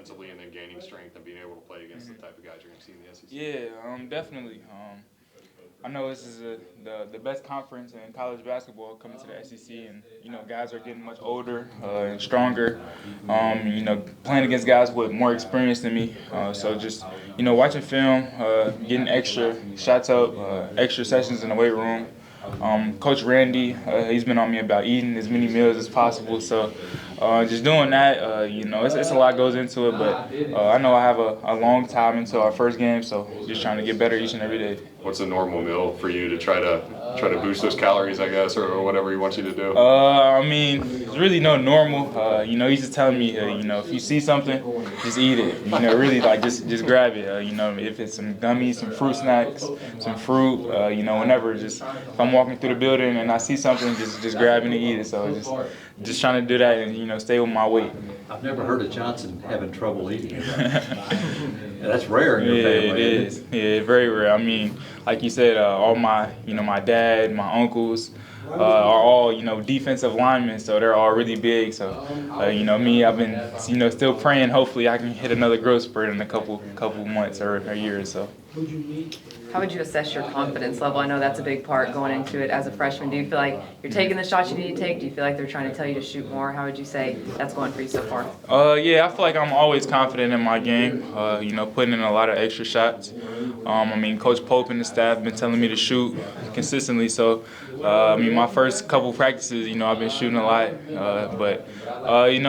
defensively and then gaining strength and being able to play against the type of guys you're going to see in the SEC? Yeah, definitely. I know this is the best conference in college basketball coming to the SEC, and guys are getting much older and stronger. Playing against guys with more experience than me. So just watching film, getting extra shots up, extra sessions in the weight room. Coach Randy, he's been on me about eating as many meals as possible. So just doing that, it's a lot goes into it. But I know I have a long time until our first game, so just trying to get better each and every day. What's a normal meal for you to try to boost those calories, I guess, or whatever he wants you to do? There's really no normal. He's just telling me, if you see something, just eat it. Really like just grab it. If it's some gummies, some fruit snacks, some fruit, whenever. Just if I'm walking through the building and I see something, just grab it and eat it. So just trying to do that and stay with my weight. I've never heard of Johnson having trouble eating. That's rare in your family. It is. Yeah, very rare. I mean, like you said, all my my dad, my uncles are all defensive linemen, so they're all really big. So me, I've been still praying. Hopefully, I can hit another growth spurt in a couple months or a year or so. How would you assess your confidence level? I know that's a big part going into it as a freshman. Do you feel like you're taking the shots you need to take? Do you feel like they're trying to tell you to shoot more? How would you say that's going for you so far? Yeah, I feel like I'm always confident in my game, putting in a lot of extra shots. Coach Pope and the staff have been telling me to shoot consistently. So, my first couple practices, I've been shooting a lot.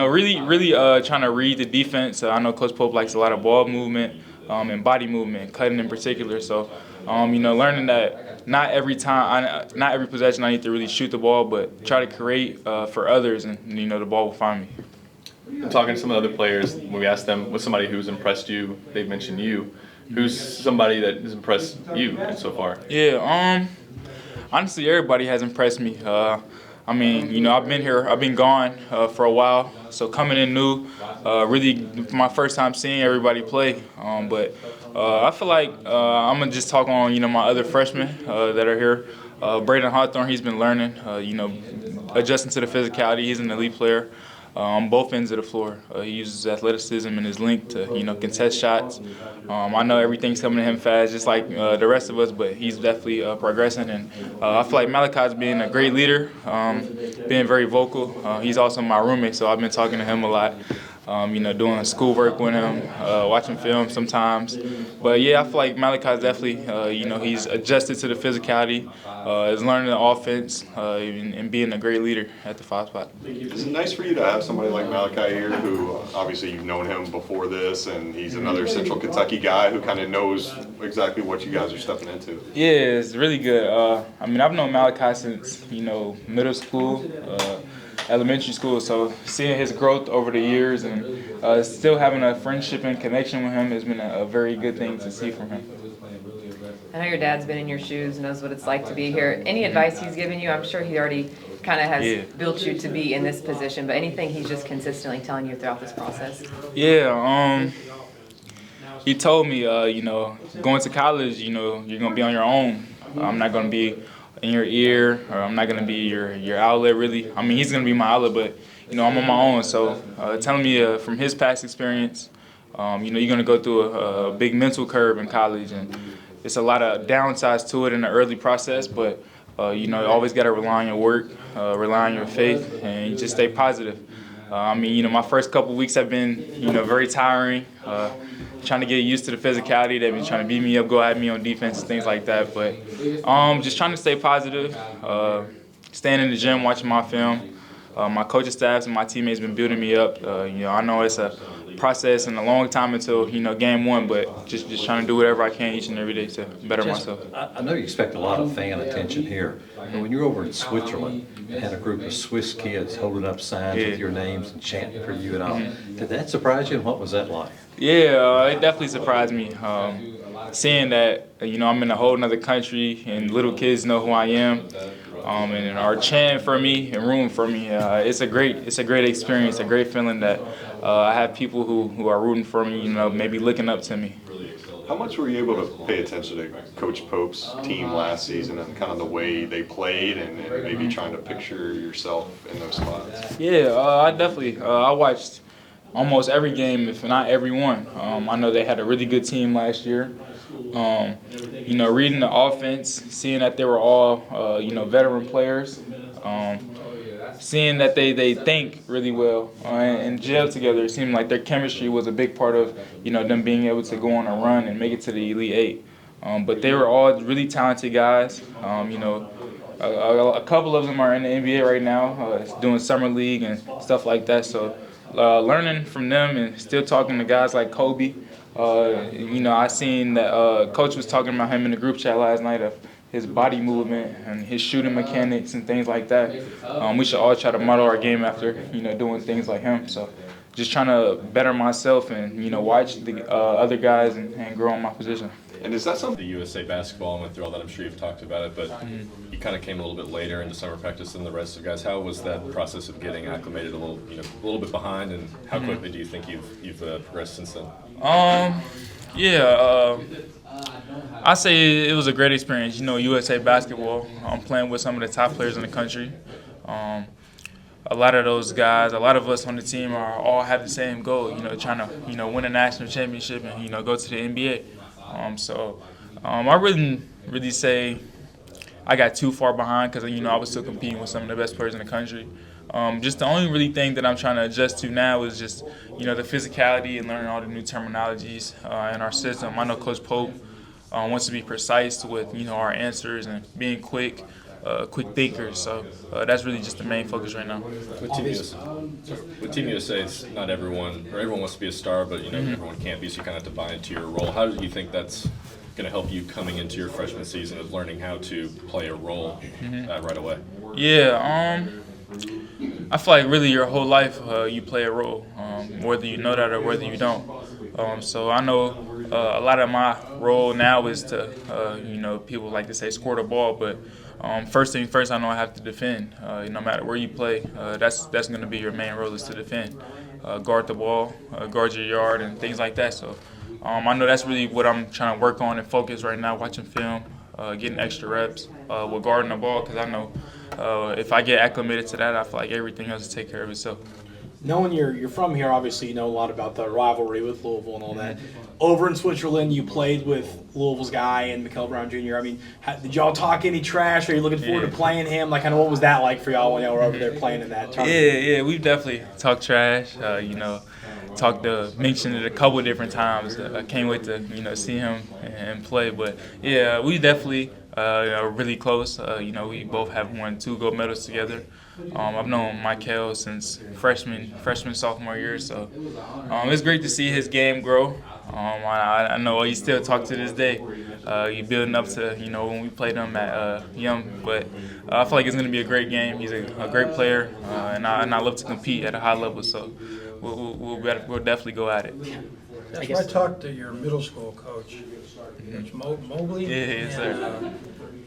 Really trying to read the defense. I know Coach Pope likes a lot of ball movement and body movement, cutting in particular. So, learning that not every possession I need to really shoot the ball, but try to create for others, and the ball will find me. And talking to some of the other players, when we asked them what's somebody who's impressed you, they've mentioned you. Who's somebody that has impressed you so far? Yeah, honestly, everybody has impressed me. I've been here, I've been gone for a while, so coming in new, really my first time seeing everybody play. I feel like I'm gonna just talk on my other freshmen that are here. Braden Hawthorne, he's been learning, adjusting to the physicality. He's an elite player on both ends of the floor. He uses athleticism and his length to contest shots. I know everything's coming to him fast, just like the rest of us, but he's definitely progressing. And I feel like Malachi's being a great leader, being very vocal. He's also my roommate, so I've been talking to him a lot. Doing schoolwork with him, watching film sometimes. But yeah, I feel like Malachi's definitely, he's adjusted to the physicality, is learning the offense, and being a great leader at the 5 spot. Is it nice for you to have somebody like Malachi here who obviously you've known him before this, and he's another Central Kentucky guy who kind of knows exactly what you guys are stepping into? Yeah, it's really good. I've known Malachi since, middle school. Elementary school, so seeing his growth over the years and still having a friendship and connection with him has been a very good thing to see from him. I know your dad's been in your shoes, knows what it's like to be here. Any advice he's given you? I'm sure he already kind of has built you to be in this position, but anything he's just consistently telling you throughout this process? Yeah, he told me, going to college, you're going to be on your own. I'm not going to be in your ear, or I'm not going to be your outlet, really. He's going to be my outlet, but, I'm on my own. So telling me from his past experience, you're going to go through a big mental curve in college, and it's a lot of downsides to it in the early process, but, you always got to rely on your work, rely on your faith, and just stay positive. My first couple weeks have been, very tiring. Trying to get used to the physicality. They've been trying to beat me up, go at me on defense, things like that. But just trying to stay positive, staying in the gym, watching my film. My coaching staffs and my teammates been building me up. I know it's a process and a long time until game one, but just trying to do whatever I can each and every day to better myself. I know you expect a lot of fan attention here, but when you're over in Switzerland and had a group of Swiss kids holding up signs with your names and chanting for you and all, did that surprise you, and what was that like? Yeah, it definitely surprised me. Seeing that, I'm in a whole other country and little kids know who I am, and are chanting for me and rooting for me. It's a great experience, a great feeling that I have people who are rooting for me, maybe looking up to me. How much were you able to pay attention to Coach Pope's team last season and kind of the way they played, and maybe trying to picture yourself in those spots? Yeah, I definitely I watched almost every game, if not every one. I know they had a really good team last year. Reading the offense, seeing that they were all, veteran players, seeing that they think really well and gel together. It seemed like their chemistry was a big part of, them being able to go on a run and make it to the Elite Eight. But they were all really talented guys. A couple of them are in the NBA right now, doing summer league and stuff like that. So learning from them and still talking to guys like Kobe. I seen that Coach was talking about him in the group chat last night of his body movement and his shooting mechanics and things like that. We should all try to model our game after, doing things like him. So just trying to better myself and, watch the other guys and grow in my position. And is that something? The USA basketball and went through all that. I'm sure you've talked about it, but you kind of came a little bit later into summer practice than the rest of the guys. How was that process of getting acclimated a little bit behind, and how quickly do you think you've progressed since then? I say it was a great experience. USA basketball. I'm playing with some of the top players in the country. A lot of those guys, a lot of us on the team all have the same goal. Trying to win a national championship and go to the NBA. I wouldn't really say I got too far behind because I was still competing with some of the best players in the country. Just the only really thing that I'm trying to adjust to now is just the physicality and learning all the new terminologies in our system. I know Coach Pope wants to be precise with our answers and being quick thinkers. So that's really just the main focus right now. With Team USA, it's not everyone wants to be a star, but everyone can't be. So you kind of have to buy into your role. How do you think that's going to help you coming into your freshman season of learning how to play a role right away? Yeah, I feel like really your whole life you play a role, whether you know that or whether you don't. So I know a lot of my role now is to, people like to say score the ball, but first thing first, I know I have to defend. No matter where you play, that's going to be your main role is to defend, guard the ball, guard your yard, and things like that. So I know that's really what I'm trying to work on and focus right now, watching film, getting extra reps with guarding the ball, because I know if I get acclimated to that, I feel like everything else will take care of itself. Knowing you're from here, obviously you know a lot about the rivalry with Louisville and all that. Over in Switzerland, you played with Louisville's guy and Mikel Brown Jr. I mean, did y'all talk any trash? Are you looking forward to playing him? Like, kind of what was that like for y'all when y'all were over there playing in that tournament? Yeah, we've definitely talked trash. Mentioned it a couple of different times. I can't wait to see him and play. But yeah, we definitely are really close. We both have won 2 gold medals together. I've known Michael since freshman sophomore year, so it's great to see his game grow. I know he still talks to this day. He's building up to when we played him at Young, but I feel like it's going to be a great game. He's a great player, and I love to compete at a high level. So we'll definitely go at it. I talked to your middle school coach, Coach Mobley. Yes, sir.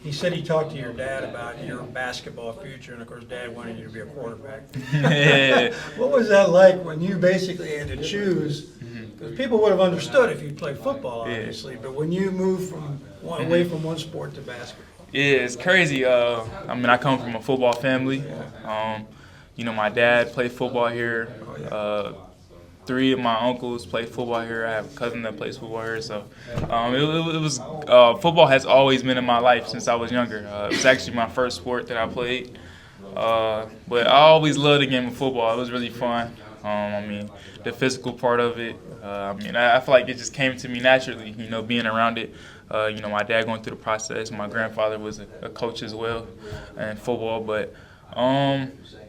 He said he talked to your dad about your basketball future, and of course, Dad wanted you to be a quarterback. Yeah. What was that like when you basically had to choose? Because people would have understood if you played football, obviously, but when you moved away from one sport to basketball. Yeah, it's crazy. I come from a football family. My dad played football here. 3 of my uncles play football here. I have a cousin that plays football here. So it was football has always been in my life since I was younger. It was actually my first sport that I played. But I always loved the game of football. It was really fun. The physical part of it. I feel like it just came to me naturally, being around it. My dad going through the process. My grandfather was a coach as well in football. But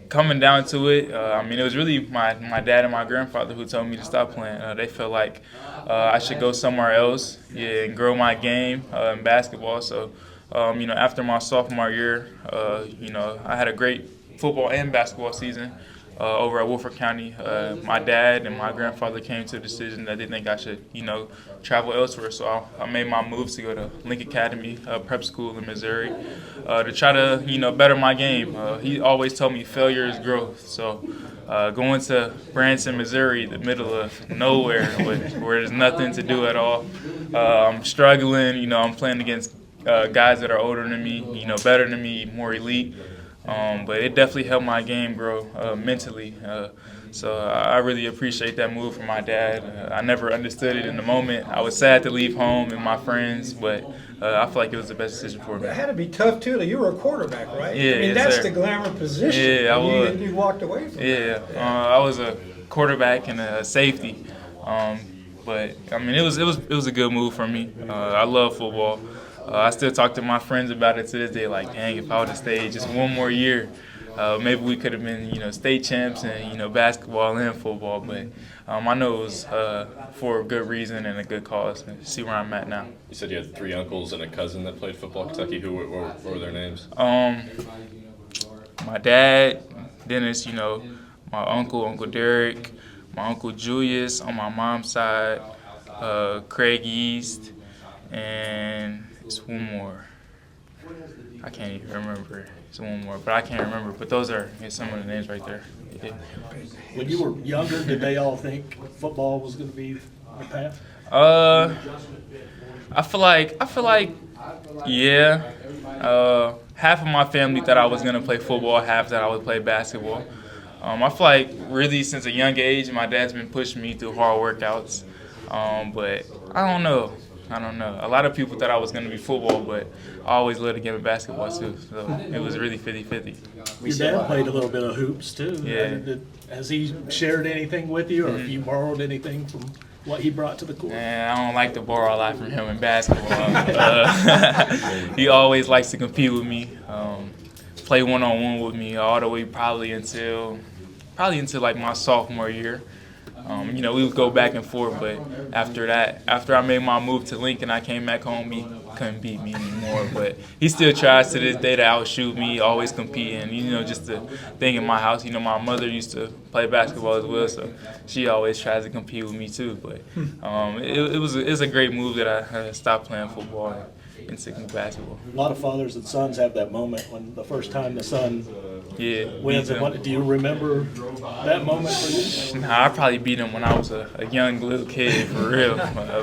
coming down to it, it was really my dad and my grandfather who told me to stop playing. They felt like I should go somewhere else, and grow my game in basketball. So, after my sophomore year, I had a great football and basketball season over at Woolford County. My dad and my grandfather came to a decision that they think I should, travel elsewhere. So I made my move to go to Link Academy, prep school in Missouri, to try to, better my game. He always told me failure is growth. So going to Branson, Missouri, the middle of nowhere, where there's nothing to do at all, I'm struggling. I'm playing against guys that are older than me, better than me, more elite. But it definitely helped my game grow mentally. So I really appreciate that move from my dad. I never understood it in the moment. I was sad to leave home and my friends, but I feel like it was the best decision for me. It had to be tough too. Like, you were a quarterback, right? Yeah, I mean, yes, that's sir. the glamour position. Yeah, I was. And you walked away from Yeah, that. I was a quarterback and a safety, but I mean it was a good move for me. I love football. I still talk to my friends about it to this day. Like, dang, if I would have stayed just one more year, maybe we could have been state champs and basketball and football. But I know it was for a good reason and a good cause. And see where I'm at now. You said you had 3 uncles and a cousin that played football at Kentucky. What were their names? My dad, Dennis, my Uncle Derek, my Uncle Julius on my mom's side, Craig East, and it's one more. I can't even remember. It's one more, but I can't remember. But those are some of the names right there. Yeah. When you were younger, did they all think football was going to be the path? I feel like, yeah. Half of my family thought I was gonna play football, half that I would play basketball. I feel like really since a young age, my dad's been pushing me through hard workouts. But I don't know. A lot of people thought I was gonna be football, but I always loved the game of basketball too. So it was really 50-50. Your dad played a little bit of hoops too. Yeah. Has he shared anything with you, or have you borrowed anything from what he brought to the court? Man, I don't like to borrow a lot from him in basketball. He always likes to compete with me, play one-on-one with me all the way probably until like my sophomore year. We would go back and forth, but after I made my move to Lincoln, I came back home, he couldn't beat me anymore. But he still tries to this day to outshoot me, always competing. Just the thing in my house, my mother used to play basketball as well, so she always tries to compete with me too. But it was a great move that I stopped playing football and stick with basketball. A lot of fathers and sons have that moment when the first time the son wins. beat Do you remember that moment for you? Nah, I probably beat him when I was a young little kid, for real.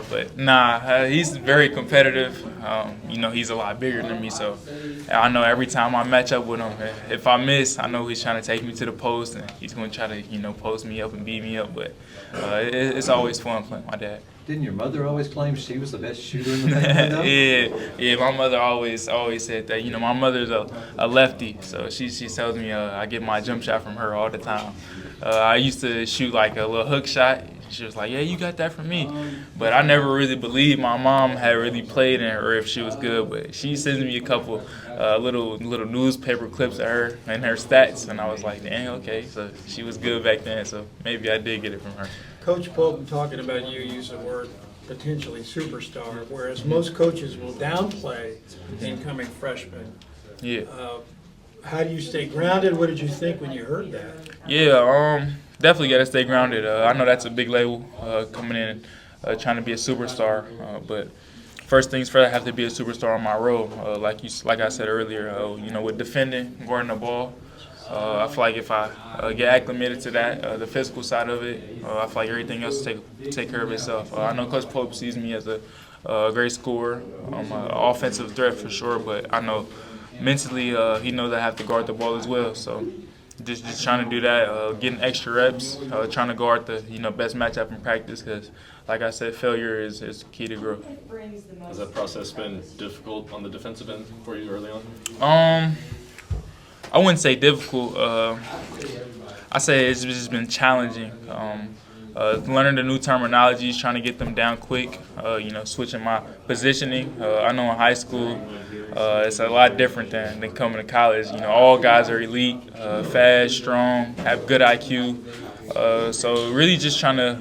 But nah, he's very competitive. He's a lot bigger than me, so I know every time I match up with him, if I miss, I know he's trying to take me to the post and he's going to try to, post me up and beat me up. But it's always fun playing my dad. Didn't your mother always claim she was the best shooter in the family? Yeah. My mother always said that. My mother's a lefty, so she tells me I get my jump shot from her all the time. I used to shoot like a little hook shot. She was like, "Yeah, you got that from me," but I never really believed my mom had really played in it or if she was good. But she sends me a couple little newspaper clips of her and her stats, and I was like, "Dang, okay." So she was good back then. So maybe I did get it from her. Coach Pope, talking about you, used the word potentially superstar, whereas most coaches will downplay incoming freshmen. Yeah. How do you stay grounded? What did you think when you heard that? Yeah, definitely got to stay grounded. I know that's a big label coming in, trying to be a superstar. But first things first, I have to be a superstar on my role. Like I said earlier, with defending, guarding the ball. I feel like if I get acclimated to that, the physical side of it, I feel like everything else will take care of itself. I know Coach Pope sees me as a great scorer, an offensive threat for sure, but I know mentally he knows I have to guard the ball as well. So just trying to do that, getting extra reps, trying to guard the best matchup in practice because, like I said, failure is key to growth. Has that process been difficult on the defensive end for you early on? I wouldn't say difficult. I say it's just been challenging. Learning the new terminologies, trying to get them down quick, switching my positioning. I know in high school it's a lot different than coming to college. All guys are elite, fast, strong, have good IQ. So really just trying to,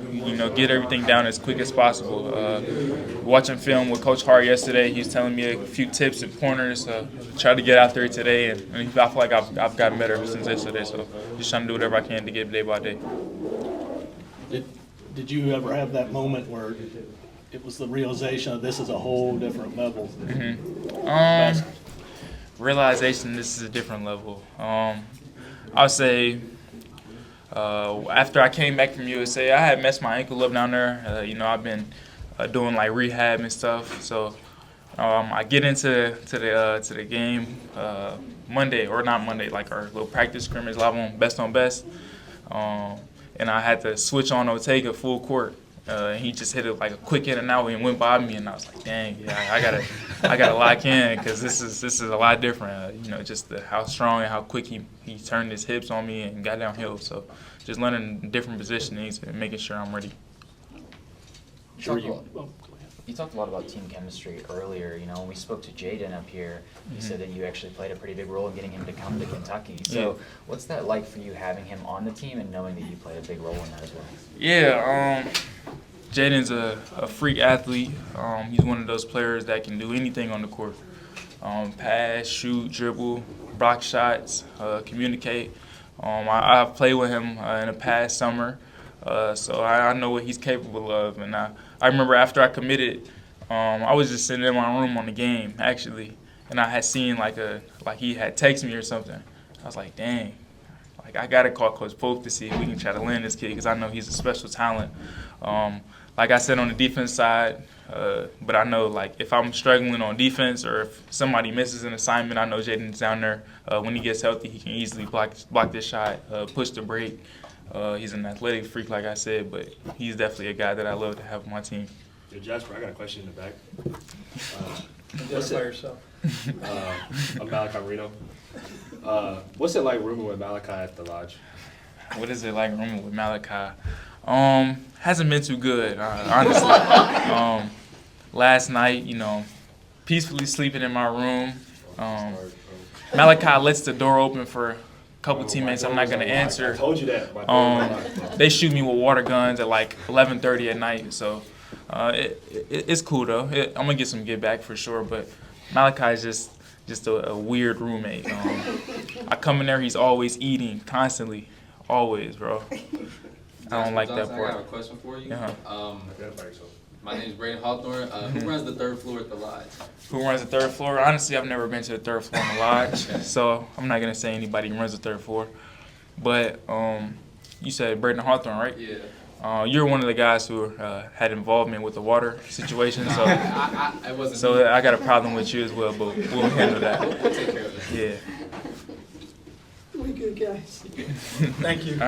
get everything down as quick as possible. Watching film with Coach Hart yesterday, he was telling me a few tips and pointers. Try to get out there today, and I feel like I've gotten better since yesterday. So just trying to do whatever I can to get day by day. Did you ever have that moment where it was the realization of this is a whole different level? Mm-hmm. Realization this is a different level. I'll say after I came back from USA, I had messed my ankle up down there. I've been doing like rehab and stuff. So I get into the game Monday, or not Monday, like our little practice scrimmage live on best. and I had to switch on Ortega full court. And he just hit it like a quick in and out and went by me, and I was like, dang, yeah, I gotta lock in because this is a lot different. Just how strong and how quick he turned his hips on me and got downhill. So just learning different positionings and making sure I'm ready. You talked a lot about team chemistry earlier. When we spoke to Jaden up here, he said that you actually played a pretty big role in getting him to come to Kentucky. So what's that like for you, having him on the team and knowing that you played a big role in that as well? Yeah, Jaden's a freak athlete. He's one of those players that can do anything on the court. Pass, shoot, dribble, block shots, communicate. I've played with him in the past summer, so I know what he's capable of. And I remember after I committed, I was just sitting in my room on the game, actually, and I had seen like he had texted me or something. I was like, dang, I got to call Coach Polk to see if we can try to land this kid because I know he's a special talent. Like I said, on the defense side, but I know if I'm struggling on defense or if somebody misses an assignment, I know Jaden's down there. When he gets healthy, he can easily block this shot, push the break. He's an athletic freak, like I said, but he's definitely a guy that I love to have on my team. Yo, Jasper, I got a question in the back. Just by yourself. I'm Malachi Reno. What's it like rooming with Malachi at the lodge? What is it like rooming with Malachi? Hasn't been too good, honestly. Last night, peacefully sleeping in my room. Malachi lets the door open for a couple teammates I'm not going to answer. I told you that. They shoot me with water guns at 11:30 at night, so it's cool though. I'm going to get some get back for sure, but Malachi's just a weird roommate. I come in there, he's always eating, constantly, always, bro. I don't like that Johnson, part. I got a question for you. Uh-huh. My name is Braden Hawthorne. Who runs the third floor at the lodge? Who runs the third floor? Honestly, I've never been to the third floor in the lodge, so I'm not going to say anybody runs the third floor. But you said Braden Hawthorne, right? Yeah. You're one of the guys who had involvement with the water situation, so I wasn't. so I got a problem with you as well, but we'll handle that. We'll take care of that. Yeah. We good guys. Thank you.